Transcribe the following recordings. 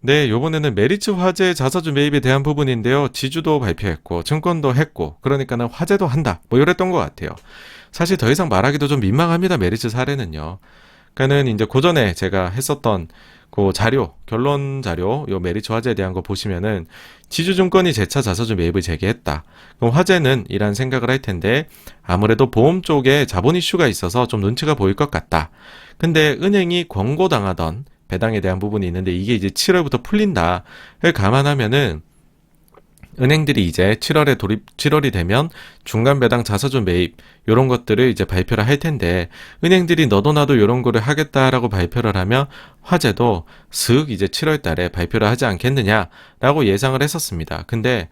네, 요번에는 메리츠 화재 자사주 매입에 대한 부분인데요. 지주도 발표했고, 증권도 했고, 그러니까는 화재도 한다. 뭐 이랬던 것 같아요. 사실 더 이상 말하기도 좀 민망합니다. 메리츠 사례는요. 그러니까는 이제 고전에 제가 했었던 그 자료, 결론 자료, 요 메리츠 화재에 대한 거 보시면은 지주증권이 재차 자사주 매입을 재개했다. 그럼 화재는 이란 생각을 할 텐데 아무래도 보험 쪽에 자본 이슈가 있어서 좀 눈치가 보일 것 같다. 근데 은행이 권고당하던 배당에 대한 부분이 있는데 이게 이제 7월부터 풀린다를 감안하면은 은행들이 이제 7월이 되면 중간 배당 자사주 매입 요런 것들을 이제 발표를 할 텐데 은행들이 너도 나도 요런 거를 하겠다라고 발표를 하면 화재도 슥 이제 7월 달에 발표를 하지 않겠느냐라고 예상을 했었습니다. 근데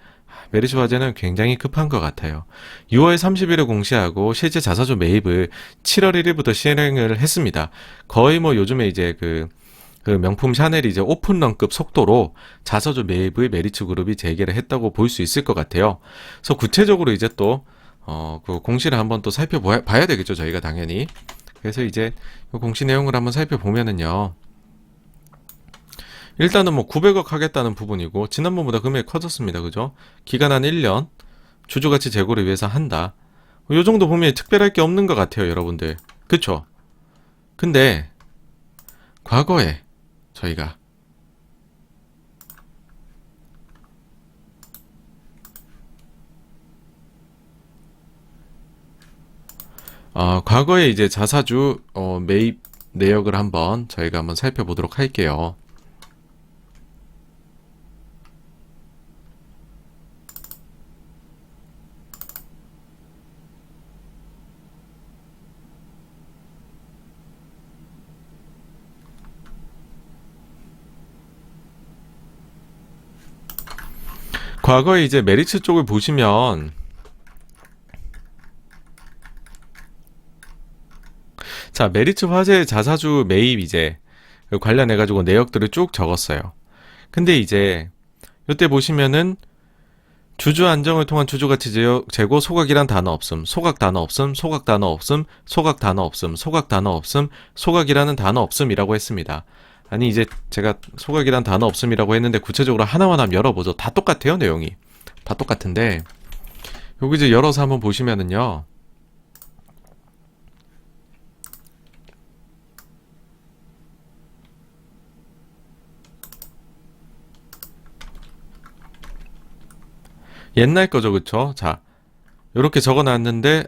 메리츠 화재는 굉장히 급한 것 같아요. 6월 30일에 공시하고 실제 자사주 매입을 7월 1일부터 시행을 했습니다. 거의 뭐 요즘에 이제 그 명품 샤넬이 이제 오픈런급 속도로 자사주 매입의 메리츠 그룹이 재개를 했다고 볼 수 있을 것 같아요. 그래서 구체적으로 이제 또, 그 공시를 한번 또 살펴봐야 되겠죠, 저희가 당연히. 그래서 이제 그 공시 내용을 한번 살펴보면은요. 일단은 뭐 900억 하겠다는 부분이고, 지난번보다 금액이 커졌습니다. 그죠? 기간 한 1년, 주주가치 제고를 위해서 한다. 요 정도 보면 특별할 게 없는 것 같아요, 여러분들. 그쵸? 근데, 과거에, 저희가 과거에 이제 자사주 매입 내역을 한번 저희가 한번 살펴보도록 할게요. 과거에 이제 메리츠 쪽을 보시면 자, 메리츠 화재 자사주 매입 이제 관련해 가지고 내역들을 쭉 적었어요. 근데 이제 이때 보시면은 주주 안정을 통한 주주가치 제고 소각이란 단어 없음, 소각 단어 없음, 소각 단어 없음, 소각 단어 없음, 소각 단어 없음, 소각이라는 단어 없음이라고 했습니다. 아니 이제 제가 소각이란 단어 없음이라고 했는데 구체적으로 하나만 한번 열어보죠. 다 똑같아요, 내용이. 다 똑같은데 여기 이제 열어서 한번 보시면은요. 옛날 거죠, 그쵸? 자, 요렇게 적어놨는데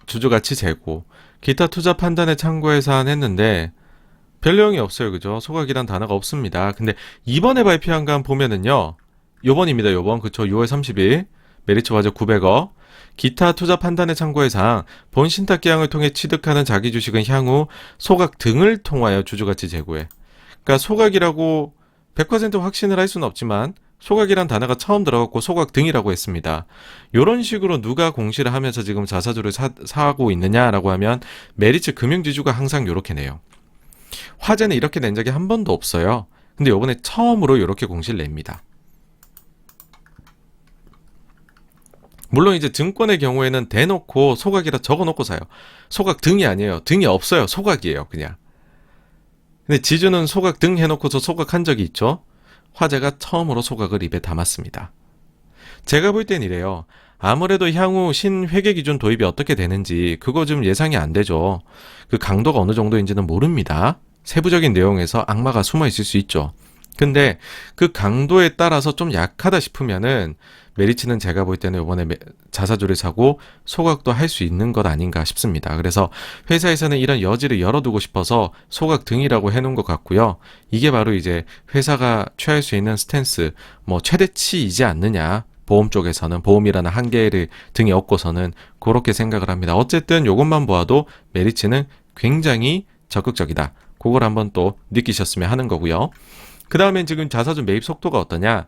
주주가치 재고, 기타 투자 판단에 참고해 사안 했는데 별 내용이 없어요, 그죠? 소각이란 단어가 없습니다. 근데 이번에 발표한 거 한번 보면은요, 요번입니다, 요번. 그쵸? 6월 30일 메리츠 화재 900억. 기타 투자 판단에 참고해 사항, 본 신탁 계약을 통해 취득하는 자기 주식은 향후 소각 등을 통하여 주주가치 제고해. 그러니까 소각이라고 100% 확신을 할 수는 없지만 소각이란 단어가 처음 들어갔고 소각 등이라고 했습니다. 이런 식으로 누가 공시를 하면서 지금 자사주를 사고 있느냐라고 하면 메리츠 금융지주가 항상 이렇게 내요. 화재는 이렇게 낸 적이 한 번도 없어요. 근데 이번에 처음으로 이렇게 공시를 냅니다. 물론 이제 증권의 경우에는 대놓고 소각이라 적어놓고 사요. 소각 등이 아니에요. 등이 없어요. 소각이에요, 그냥. 근데 지주는 소각 등 해놓고서 소각한 적이 있죠. 화재가 처음으로 소각을 입에 담았습니다. 제가 볼 땐 이래요. 아무래도 향후 신회계 기준 도입이 어떻게 되는지 그거 좀 예상이 안 되죠. 그 강도가 어느 정도인지는 모릅니다. 세부적인 내용에서 악마가 숨어 있을 수 있죠. 근데 그 강도에 따라서 좀 약하다 싶으면은 메리츠는 제가 볼 때는 이번에 자사주를 사고 소각도 할 수 있는 것 아닌가 싶습니다. 그래서 회사에서는 이런 여지를 열어두고 싶어서 소각 등이라고 해놓은 것 같고요. 이게 바로 이제 회사가 취할 수 있는 스탠스, 뭐 최대치이지 않느냐. 보험 쪽에서는 보험이라는 한계를 등에 업고서는 그렇게 생각을 합니다. 어쨌든 이것만 보아도 메리츠는 굉장히 적극적이다. 그걸 한번 또 느끼셨으면 하는 거고요. 그 다음엔 지금 자사주 매입 속도가 어떠냐?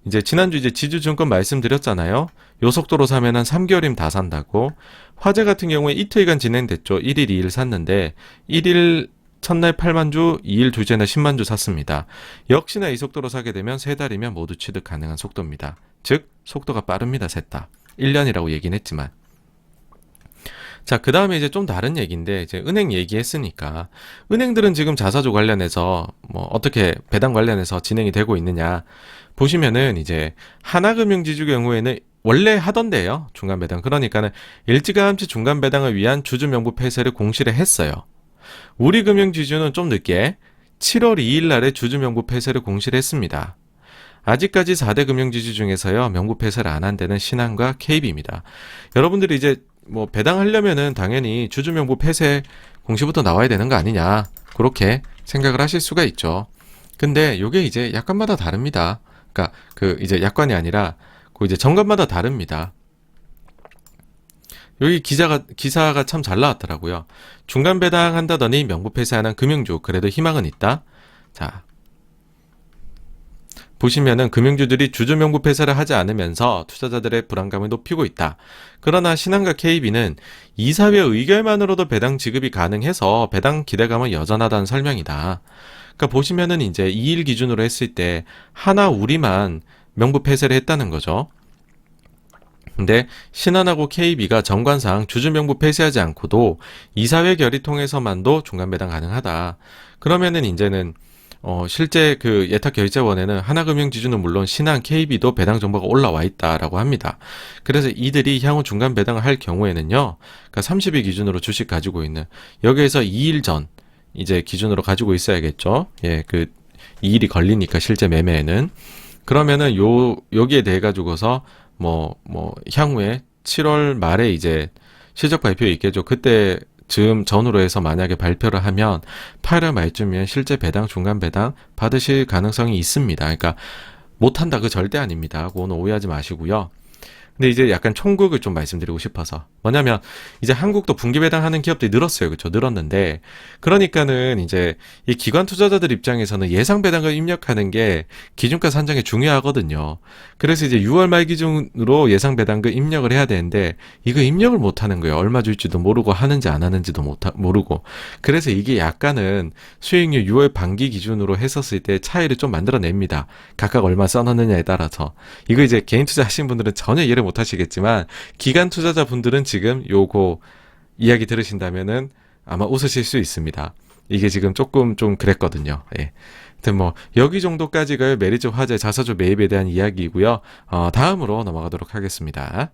이제 지난주 이제 지주증권 말씀드렸잖아요. 요 속도로 사면 한 3개월이면 다 산다고. 화재 같은 경우에 이틀간 진행됐죠. 1일, 2일 샀는데 1일 첫날 8만 주, 2일 둘째 날 10만 주 샀습니다. 역시나 이 속도로 사게 되면 3달이면 모두 취득 가능한 속도입니다. 즉 속도가 빠릅니다. 셋 다. 1년이라고 얘기는 했지만. 자, 그 다음에 이제 좀 다른 얘기인데, 이제 은행 얘기했으니까, 은행들은 지금 자사주 관련해서, 뭐, 어떻게 배당 관련해서 진행이 되고 있느냐. 보시면은, 이제, 하나금융지주 경우에는 원래 하던데요. 중간 배당. 그러니까는, 일찌감치 중간 배당을 위한 주주 명부 폐쇄를 공시를 했어요. 우리금융지주는 좀 늦게, 7월 2일 날에 주주 명부 폐쇄를 공시를 했습니다. 아직까지 4대 금융지주 중에서요, 명부 폐쇄를 안 한 데는 신한과 KB입니다. 여러분들이 이제 뭐 배당하려면은 당연히 주주 명부 폐쇄 공시부터 나와야 되는 거 아니냐, 그렇게 생각을 하실 수가 있죠. 근데 요게 이제 약관마다 다릅니다. 그러니까 그 이제 약관이 아니라 그 이제 정관마다 다릅니다. 여기 기사가 참 잘 나왔더라고요. 중간 배당한다더니 명부 폐쇄하는 금융주 그래도 희망은 있다. 자, 보시면은 금융주들이 주주 명부 폐쇄를 하지 않으면서 투자자들의 불안감을 높이고 있다. 그러나 신한과 KB는 이사회 의결만으로도 배당 지급이 가능해서 배당 기대감은 여전하다는 설명이다. 그러니까 보시면은 이제 2일 기준으로 했을 때 하나 우리만 명부 폐쇄를 했다는 거죠. 근데 신한하고 KB가 정관상 주주 명부 폐쇄하지 않고도 이사회 결의 통해서만도 중간 배당 가능하다. 그러면은 이제는 실제 그 예탁 결제원에는 하나금융지주는 물론 신한, KB도 배당 정보가 올라와 있다라고 합니다. 그래서 이들이 향후 중간 배당을 할 경우에는요, 그러니까 30일 기준으로 주식 가지고 있는, 여기에서 2일 전 이제 기준으로 가지고 있어야겠죠. 예, 그 2일이 걸리니까 실제 매매에는. 그러면은 여기에 대해 가지고서 향후에 7월 말에 이제 실적 발표 있겠죠. 그때 즈음 전후로 해서 만약에 발표를 하면 8월 말쯤이면 실제 배당, 중간 배당 받으실 가능성이 있습니다. 그러니까 못한다, 그 절대 아닙니다. 그거는 오해하지 마시고요. 근데 이제 약간 총극을 좀 말씀드리고 싶어서, 뭐냐면 이제 한국도 분기 배당하는 기업들이 늘었어요. 그렇죠? 늘었는데, 그러니까는 이제 이 기관 투자자들 입장에서는 예상 배당을 입력하는 게 기준가 산정에 중요하거든요. 그래서 이제 6월 말 기준으로 예상 배당금 입력을 해야 되는데 이거 입력을 못 하는 거예요. 얼마 줄지도 모르고 하는지 안 하는지도 모르고. 그래서 이게 약간은 수익률 6월 반기 기준으로 했었을 때 차이를 좀 만들어냅니다. 각각 얼마 써놨느냐에 따라서. 이거 이제 개인 투자 하신 분들은 전혀 이해를 못 하시겠지만, 기관 투자자 분들은 지금 요거 이야기 들으신다면은 아마 웃으실 수 있습니다. 이게 지금 조금 좀 그랬거든요. 예. 하여튼 뭐 여기 정도까지가 메리츠 화재 자사주 매입에 대한 이야기이고요. 다음으로 넘어가도록 하겠습니다.